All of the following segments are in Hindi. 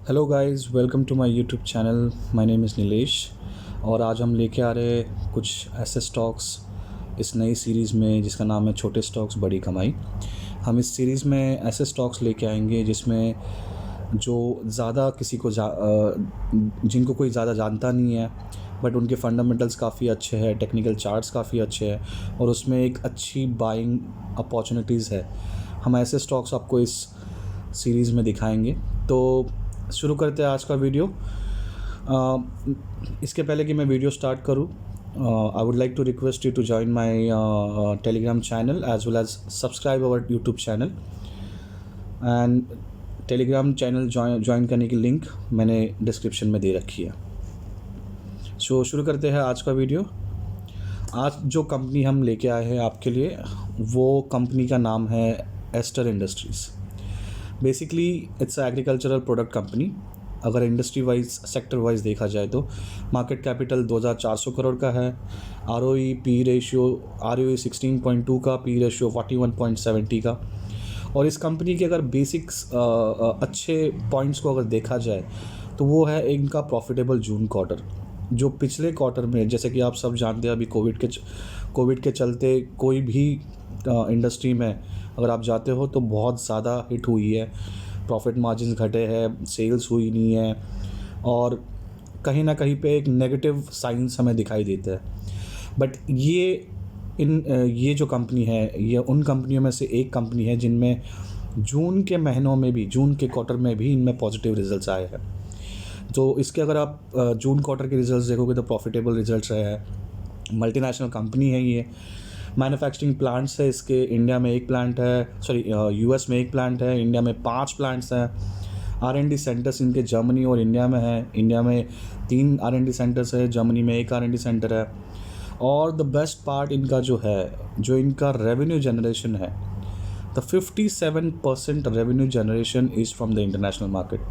Hello guys, welcome to my YouTube channel. My name is Nilesh और आज हम लेके आ रहे हैं कुछ ऐसे स्टॉक्स इस नई सीरीज़ में जिसका नाम है छोटे स्टॉक्स बड़ी कमाई। हम इस सीरीज़ में ऐसे स्टॉक्स लेके आएंगे जिसमें जो ज़्यादा जिनको कोई ज़्यादा जानता नहीं है, बट उनके फंडामेंटल्स काफ़ी अच्छे हैं, टेक्निकल चार्ट्स काफ़ी अच्छे हैं और उसमें एक अच्छी बाइंग अपॉर्चुनिटीज़ है। हम ऐसे स्टॉक्स आपको इस सीरीज़ में दिखाएंगे। तो शुरू करते हैं आज का वीडियो। इसके पहले कि मैं वीडियो स्टार्ट करूं, I would like to request you to join my Telegram channel as well as subscribe our YouTube channel. And Telegram channel join करने की लिंक मैंने डिस्क्रिप्शन में दे रखी है। शुरू करते हैं आज का वीडियो। आज जो कंपनी हम लेके आए हैं आपके लिए, वो कंपनी का नाम है Aster Industries. Basically it's agricultural product company. अगर इंडस्ट्री वाइज सेक्टर वाइज देखा जाए तो मार्केट कैपिटल 2400 करोड़ का है। आरओई 16.2 का, पी रेशियो 41.70 का। और इस कंपनी के अगर बेसिक्स अच्छे पॉइंट्स को अगर देखा जाए तो वो है इनका प्रॉफिटेबल जून क्वार्टर। जो पिछले क्वार्टर में, जैसे कि आप सब जानते हैं, अभी कोविड के चलते कोई भी इंडस्ट्री में अगर आप जाते हो तो बहुत ज़्यादा हिट हुई है, प्रॉफिट मार्जिन्स घटे हैं, सेल्स हुई नहीं है और कहीं ना कहीं पे एक नेगेटिव साइंस हमें दिखाई देता है। बट ये जो कंपनी है, ये उन कंपनियों में से एक कंपनी है जिनमें जून के महीनों में भी, जून के क्वार्टर में भी इनमें पॉजिटिव रिजल्ट्स आए हैं। तो इसके अगर आप जून क्वार्टर के रिजल्ट्स देखोगे तो प्रॉफिटेबल रिजल्ट्स रहे हैं। मल्टीनेशनल कंपनी है ये। मैन्युफैक्चरिंग प्लांट्स है इसके, इंडिया में एक प्लांट है, यूएस में एक प्लांट है, इंडिया में 5 प्लांट्स हैं। आर&डी सेंटर्स इनके जर्मनी और इंडिया में है। इंडिया में 3 आर&डी सेंटर्स है, जर्मनी में 1 आर&डी सेंटर है। और द बेस्ट पार्ट इनका जो इनका रेवेन्यू जनरेशन है, the 57% revenue generation is from the international market.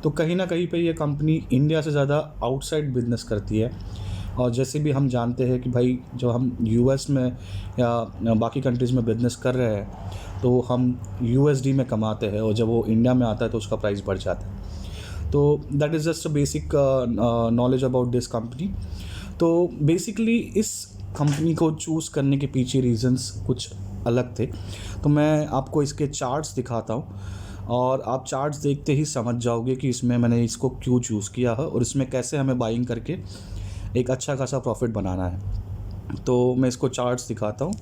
तो कहीं ना कहीं पे ये कंपनी इंडिया से ज़्यादा आउटसाइड बिजनेस करती है। और जैसे भी हम जानते हैं कि भाई, जो हम यूएस में या बाकी कंट्रीज़ में बिज़नेस कर रहे हैं तो हम यूएसडी में कमाते हैं और जब वो इंडिया में आता है तो उसका प्राइस बढ़ जाता है। तो that is just a basic knowledge about this company. तो बेसिकली इस कंपनी को चूज़ करने के पीछे रीजंस कुछ अलग थे। तो मैं आपको इसके चार्ट्स दिखाता हूँ और आप चार्ट्स देखते ही समझ जाओगे कि इसमें मैंने इसको क्यों चूज़ किया है और इसमें कैसे हमें बाइंग करके एक अच्छा खासा प्रॉफिट बनाना है। तो मैं इसको चार्ट्स दिखाता हूँ।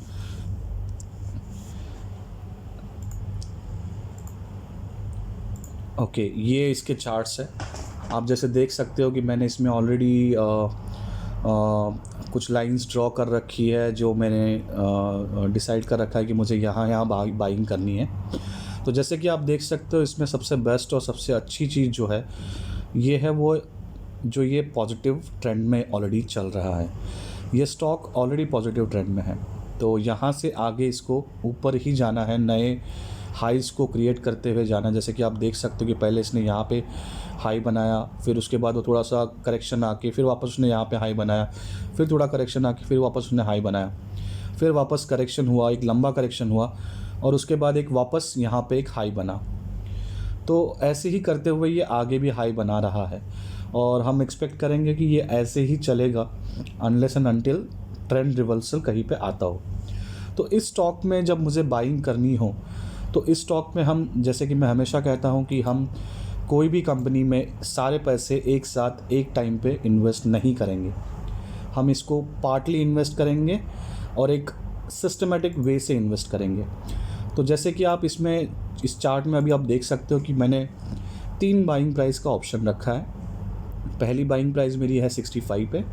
ओके, ये इसके चार्ट्स है। आप जैसे देख सकते हो कि मैंने इसमें ऑलरेडी कुछ लाइंस ड्रॉ कर रखी है, जो मैंने डिसाइड कर रखा है कि मुझे यहाँ बाइंग करनी है। तो जैसे कि आप देख सकते हो, इसमें सबसे बेस्ट और सबसे अच्छी चीज़ जो है ये है वो जो ये पॉजिटिव ट्रेंड में ऑलरेडी चल रहा है। ये स्टॉक ऑलरेडी पॉजिटिव ट्रेंड में है, तो यहाँ से आगे इसको ऊपर ही जाना है, नए हाइज़ को क्रिएट करते हुए जाना है। जैसे कि आप देख सकते हो कि पहले इसने यहाँ पे हाई बनाया, फिर उसके बाद वो थोड़ा सा करेक्शन आके फिर वापस उसने यहाँ पे हाई बनाया, फिर थोड़ा करेक्शन आके फिर वापस उसने हाई बनाया, फिर वापस करेक्शन हुआ, एक लंबा करेक्शन हुआ और उसके बाद एक वापस यहाँ पे एक हाई बना। तो ऐसे ही करते हुए ये आगे भी हाई बना रहा है और हम एक्सपेक्ट करेंगे कि ये ऐसे ही चलेगा unless and until trend reversal कहीं पे आता हो। तो इस स्टॉक में जब मुझे बाइंग करनी हो तो इस स्टॉक में हम, जैसे कि मैं हमेशा कहता हूँ कि हम कोई भी कंपनी में सारे पैसे एक साथ एक टाइम पे इन्वेस्ट नहीं करेंगे। हम इसको पार्टली इन्वेस्ट करेंगे और एक सिस्टमेटिक वे से इन्वेस्ट करेंगे। तो जैसे कि आप इसमें इस चार्ट में अभी आप देख सकते हो कि मैंने 3 बाइंग प्राइस का ऑप्शन रखा है। पहली बाइंग प्राइस मेरी है 65 पे,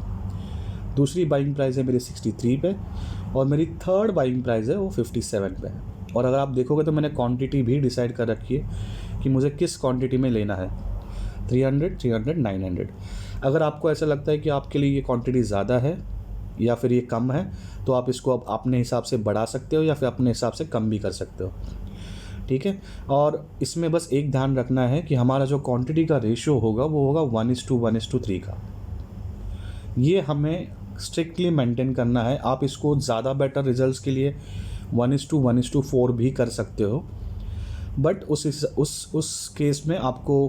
दूसरी बाइंग प्राइस है मेरी 63 पे और मेरी थर्ड बाइंग प्राइस है वो 57 पे है। और अगर आप देखोगे तो मैंने क्वांटिटी भी डिसाइड कर रखी है कि मुझे किस क्वांटिटी में लेना है, 300, 300, 900। अगर आपको ऐसा लगता है कि आपके लिए ये क्वांटिटी ज़्यादा है या फिर ये कम है तो आप इसको अब अपने हिसाब से बढ़ा सकते हो या फिर अपने हिसाब से कम भी कर सकते हो, ठीक है। और इसमें बस एक ध्यान रखना है कि हमारा जो क्वांटिटी का रेशियो होगा वो होगा 1:1:3 का। ये हमें स्ट्रिक्टली मेंटेन करना है। आप इसको ज़्यादा बेटर रिजल्ट्स के लिए 1:1:4 भी कर सकते हो, बट उस केस में आपको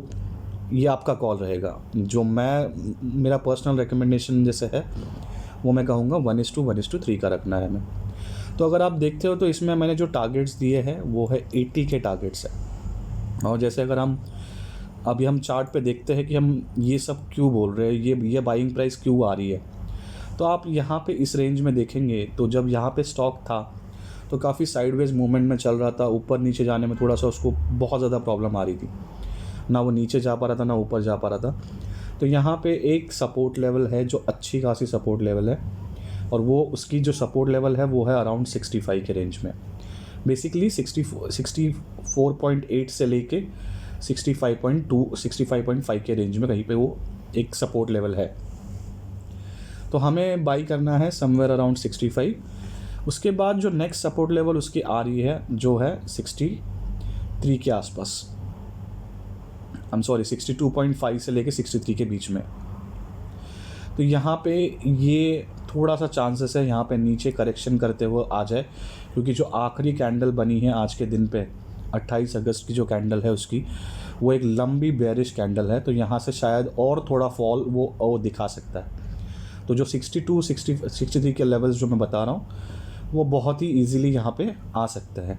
ये आपका कॉल रहेगा। जो मेरा पर्सनल रिकमेंडेशन जैसे है वो मैं कहूँगा 1:3 का रखना है हमें। तो अगर आप देखते हो तो इसमें मैंने जो टारगेट्स दिए हैं वो है 80 के टारगेट्स है। और जैसे अगर अभी हम चार्ट पे देखते हैं कि हम ये सब क्यों बोल रहे हैं, ये बाइंग प्राइस क्यों आ रही है, तो आप यहाँ पे इस रेंज में देखेंगे तो जब यहाँ पे स्टॉक था तो काफ़ी साइडवेज मूवमेंट में चल रहा था, ऊपर नीचे जाने में थोड़ा सा उसको बहुत ज़्यादा प्रॉब्लम आ रही थी, ना वो नीचे जा पा रहा था ना ऊपर जा पा रहा था। तो यहाँ पे एक सपोर्ट लेवल है जो अच्छी खासी सपोर्ट लेवल है, और वो उसकी जो सपोर्ट लेवल है वो है अराउंड 65 के रेंज में। बेसिकली 64.8 से लेके 65.5 के रेंज में कहीं पे वो एक सपोर्ट लेवल है। तो हमें बाई करना है समवेयर अराउंड 65। उसके बाद जो नेक्स्ट सपोर्ट लेवल उसकी आ रही है जो है 63 के आसपास, 62.5 से लेके 63 के बीच में। तो यहाँ पे ये थोड़ा सा चांसेस है यहाँ पे नीचे करेक्शन करते हुए आ जाए, क्योंकि जो आखिरी कैंडल बनी है आज के दिन पे 28 अगस्त की जो कैंडल है उसकी वो एक लंबी बेयरिश कैंडल है। तो यहाँ से शायद और थोड़ा फॉल वो दिखा सकता है। तो जो 63 के लेवल्स जो मैं बता रहा हूँ वो बहुत ही ईजीली यहाँ पे आ सकते हैं।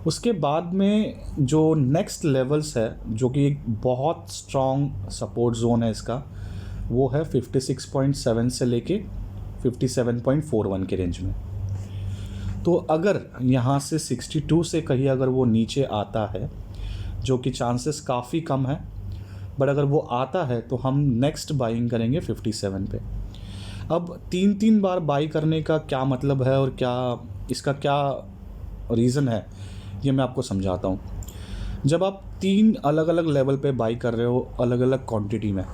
उसके बाद में जो नेक्स्ट लेवल्स है जो कि एक बहुत स्ट्रॉन्ग सपोर्ट जोन है इसका, वो है 56.7 से लेके 57.41 के रेंज में। तो अगर यहाँ से 62 से कहीं अगर वो नीचे आता है, जो कि चांसेस काफ़ी कम है, बट अगर वो आता है तो हम नेक्स्ट बाइंग करेंगे 57 पे। अब 3 बार बाई करने का क्या मतलब है और इसका क्या रीज़न है ये मैं आपको समझाता हूँ। जब आप 3 अलग अलग लेवल पे बाई कर रहे हो अलग अलग क्वांटिटी में,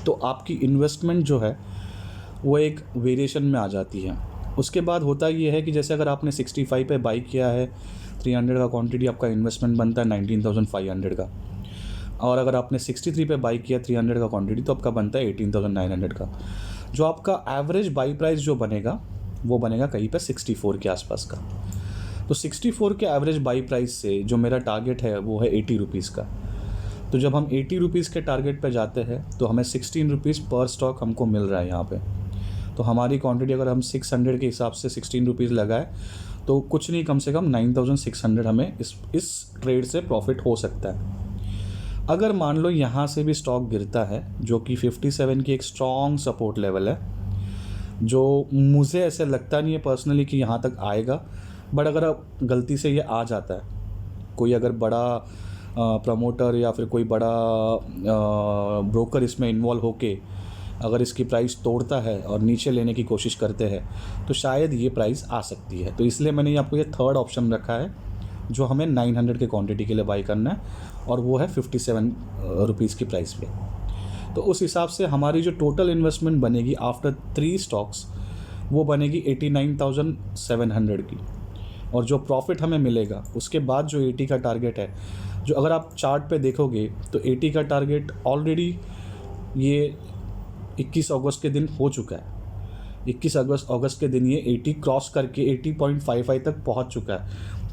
तो आपकी इन्वेस्टमेंट जो है वो एक वेरिएशन में आ जाती है। उसके बाद होता ये है कि जैसे अगर आपने 65 पे बाई किया है, 300 का क्वांटिटी, आपका इन्वेस्टमेंट बनता है 19,500 का। और अगर आपने 63 पे बाई किया 300 का क्वांटिटी तो आपका बनता है 18,900 का। जो आपका एवरेज बाई प्राइस जो बनेगा वो बनेगा कहीं पे 64 के आसपास का। तो 64 के एवरेज बाई प्राइस से जो मेरा टारगेट है वो है 80 रुपीज़ का। तो जब हम 80 रुपीज़ के टारगेट पे जाते हैं तो हमें 16 रुपीज़ पर स्टॉक हमको मिल रहा है यहाँ पे। तो हमारी क्वांटिटी अगर हम 600 के हिसाब से 16 रुपीज़ लगाए तो कुछ नहीं, कम से कम 9,600 हमें इस ट्रेड से प्रॉफिट हो सकता है। अगर मान लो यहाँ से भी स्टॉक गिरता है जो कि 57 की एक स्ट्रॉन्ग सपोर्ट लेवल है, जो मुझे ऐसे लगता नहीं है पर्सनली कि यहाँ तक आएगा, बट अगर गलती से ये आ जाता है, कोई अगर बड़ा प्रमोटर या फिर कोई बड़ा ब्रोकर इसमें इन्वॉल्व होके अगर इसकी प्राइस तोड़ता है और नीचे लेने की कोशिश करते हैं तो शायद ये प्राइस आ सकती है। तो इसलिए मैंने आपको ये थर्ड ऑप्शन रखा है जो हमें 900 के क्वांटिटी के लिए बाई करना है, और वो है 57 रुपीज़ की प्राइस पे। तो उस हिसाब से हमारी जो टोटल इन्वेस्टमेंट बनेगी आफ्टर 3 स्टॉक्स वो बनेगी 89,700 की। और जो प्रॉफिट हमें मिलेगा उसके बाद जो 80 का टारगेट है, जो अगर आप चार्ट पे देखोगे तो 80 का टारगेट ऑलरेडी ये 21 अगस्त के दिन हो चुका है। 21 अगस्त के दिन ये 80 क्रॉस करके 80.55 तक पहुंच चुका है।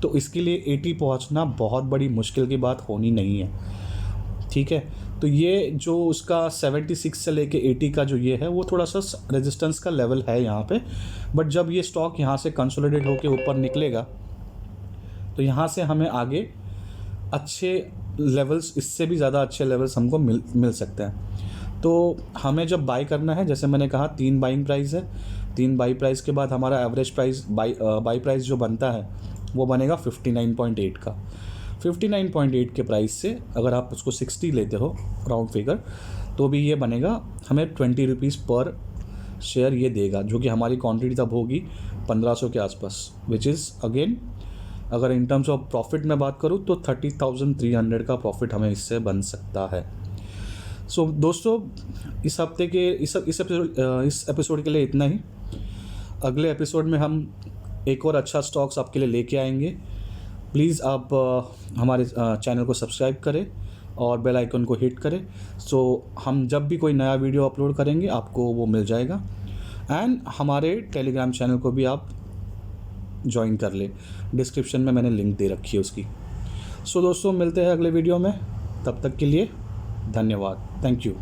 तो इसके लिए 80 पहुंचना बहुत बड़ी मुश्किल की बात होनी नहीं है, ठीक है। तो ये जो उसका 76 से लेके 80 का जो ये है वो थोड़ा सा रेजिस्टेंस का लेवल है यहाँ पे, बट जब ये स्टॉक यहाँ से कंसोलिडेट होके ऊपर निकलेगा तो यहाँ से हमें आगे अच्छे लेवल्स, इससे भी ज़्यादा अच्छे लेवल्स हमको मिल सकते हैं। तो हमें जब बाई करना है, जैसे मैंने कहा 3 बाइंग प्राइस है, 3 बाई प्राइस के बाद हमारा एवरेज प्राइस बाई प्राइस जो बनता है वो बनेगा 59.8 का। 59.8 के प्राइस से अगर आप उसको 60 लेते हो राउंड फिगर तो भी ये बनेगा हमें 20 रुपीज़ पर शेयर ये देगा, जो कि हमारी क्वांटिटी तब होगी 1500 के आसपास, विच इज़ अगेन अगर इन टर्म्स ऑफ प्रॉफिट में बात करूँ तो 30,300 का प्रॉफिट हमें इससे बन सकता है। सो दोस्तों इस हफ्ते के इस एपिसोड के लिए इतना ही। अगले एपिसोड में हम एक और अच्छा स्टॉक्स आपके लिए लेके आएंगे। प्लीज़ आप हमारे चैनल को सब्सक्राइब करें और बेल आइकन को हिट करें, सो हम जब भी कोई नया वीडियो अपलोड करेंगे आपको वो मिल जाएगा। एंड हमारे टेलीग्राम चैनल को भी आप ज्वाइन कर लें, डिस्क्रिप्शन में मैंने लिंक दे रखी है उसकी। सो दोस्तों मिलते हैं अगले वीडियो में, तब तक के लिए धन्यवाद, थैंक यू।